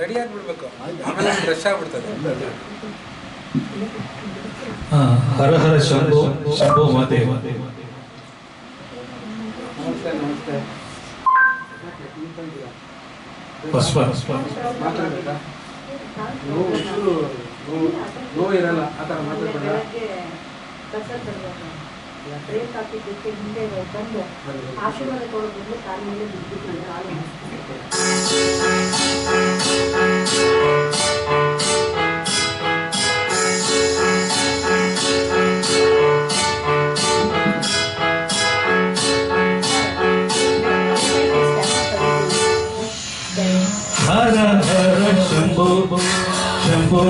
Ready ಆಗಿಬಿಡ್ಬೇಕು, ಆಮೇಲೆ fresh ಆಗಿಬಿಡ್ತದೆ. ಹರ ಹರ ಶಂಭೋ ಶಂಭೋ ಮಾದೇವ. ನಮಸ್ತೆ ನಮಸ್ತೆ. ಪುಷ್ಪ ಮಾತಾಡ್ಬೇಕಾ? ನೋವು ಇರಲ್ಲ, ಆ ಥರ ಮಾತಾಡ್ಬೇಡ. ಆಶೀರ್ವಾದ ಕೊಡೋದು ಕಾಲ ಮೇಲೆ ಬಿದ್ದಿದ್ದು ಹರ ಹರ ಶಂಭೋ ಶಂಭೋ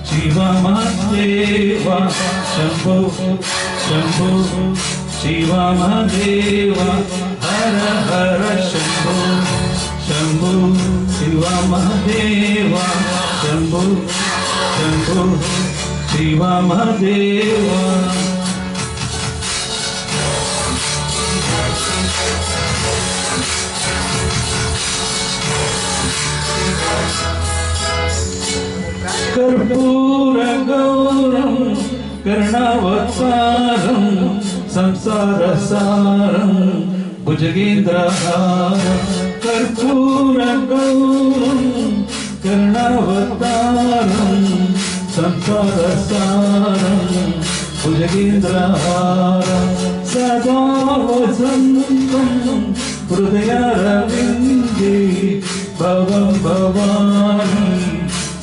ಶಿವ ಮಹಾದೇವ. ಶಂಭೋ ಶಂಭೋ ಶಿವ ಮಹಾದೇವ. ಹರ ಹರ ಶಂಭೋ ಶಂಭೋ ಶಿವ ಮಹಾದೇವ. ಶಂಭೋ ಶಂಭೋ ಶಿವ ಮಹಾದೇವ. कर्पूर गौरम कर्णावतारम संसार सारम भुजगेन्द्रहारम. कर्पूर गौरम कर्णावतारम संसार सारम भुजगेन्द्रहारम. सदा वसन्तं हृदयारविन्दे भवं भवानी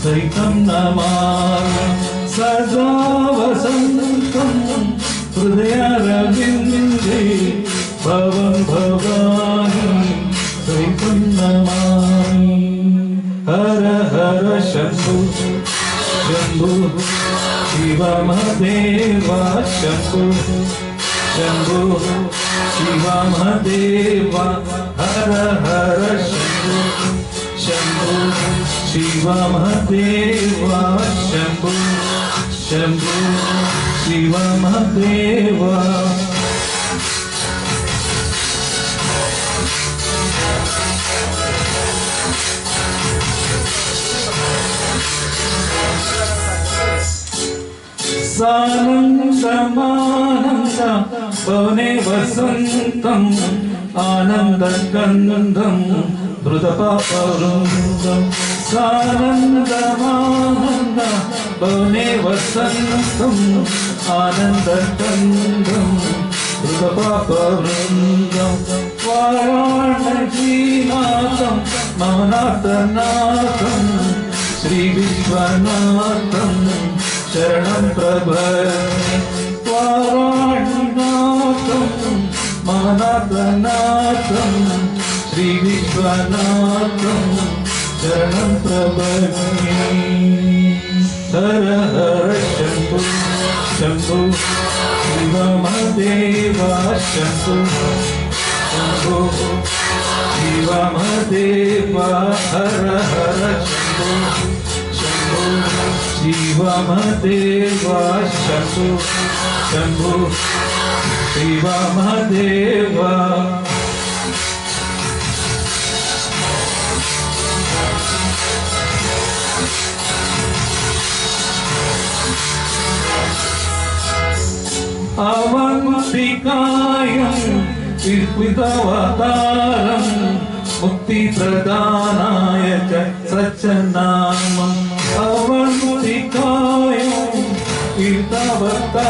सहितं नमामि. सदा वसन्तं हृदयारविन्दे भवं भवानी सहितं नमामि. हर हर शंभो शंभो शिव महादेव. शंभो शंभो शिव महादेव. हर हर शंभो शंभो शिव महादेव. शंभो शंभो शिव महादेव. सानन्दमानन्द वने वसन्तम् आनन्दगन्धं धृतपापवृन्दम्. सानन्दमानन्द वने वसन्तम् आनन्दगन्धं धृतपापवृन्दम्. वाराणसीनाथं मम नाथनाथं श्रीविश्वनाथं शरणं प्रपद्ये. वाराणसीनाथं मम नाथनाथं श्रीविश्वनाथं शरणं प्रपद्ये. हर हर शंभो शंभो शिव महादेव. शंभो शंभो शिव महादेव. हर हर शंभो शंभो शिव महादेव. शंभो शंभो शिव महादेव. अवन्तिकायं विद्वितावतारं मुक्तिप्रदानाय च सच्चनामम्. अवन्तिकायं विद्वितावतारं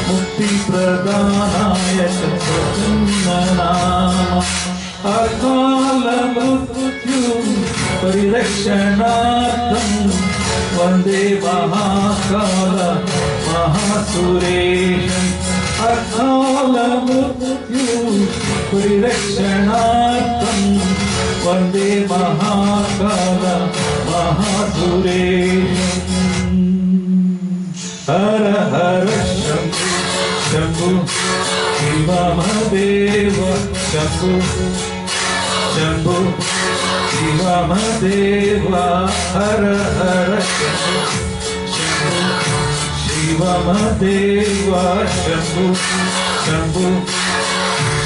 मुक्तिप्रदानाय च सच्चनामम्. अकालमृत्युं परिरक्षणार्थं वन्दे महाकाल महासुरेशम्. अकालमृत्युं परिरक्षणार्थं वन्दे महाकाल महासुरेशम्. हर हर शंभो शंभो शिव महादेव. शंभो शंभो शिव महादेव. हर हर शंभो शंभो शिव महादेव. शंभो शंभो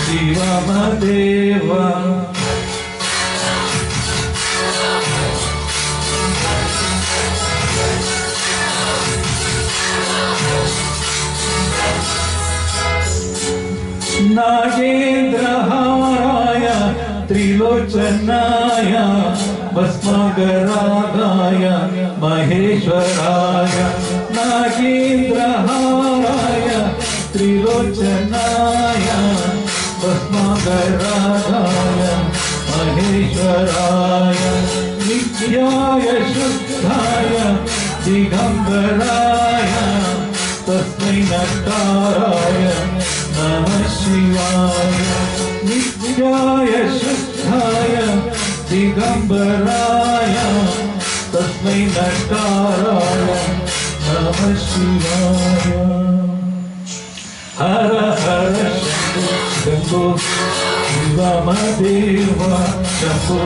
शिव महादेव. त्रिलोचनाय भस्मगरागाय महेश्वराय नागेन्द्रहाराय त्रिलोचनाय भस्मगरागाय महेश्वराय नित्याय शुद्धाय दिगंबराय तस्मै नकाराय नमः शिवाय नित्याय शुद्धाय दिगंबराय तस्मै नकाराय नमः शिवाय हर हर शंभो शिवमदेव शंभो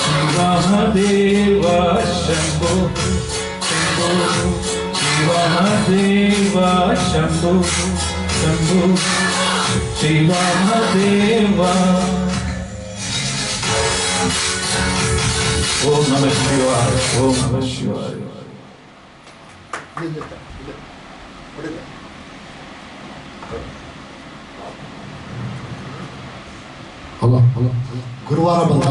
शिवमदेव शंभो शिवमदेव शंभो शंभो शिवमदेव ओम नमः शिवाय ओम नमः शिवाय ಹಲೋ ಗುರುವಾರ ಬಂತ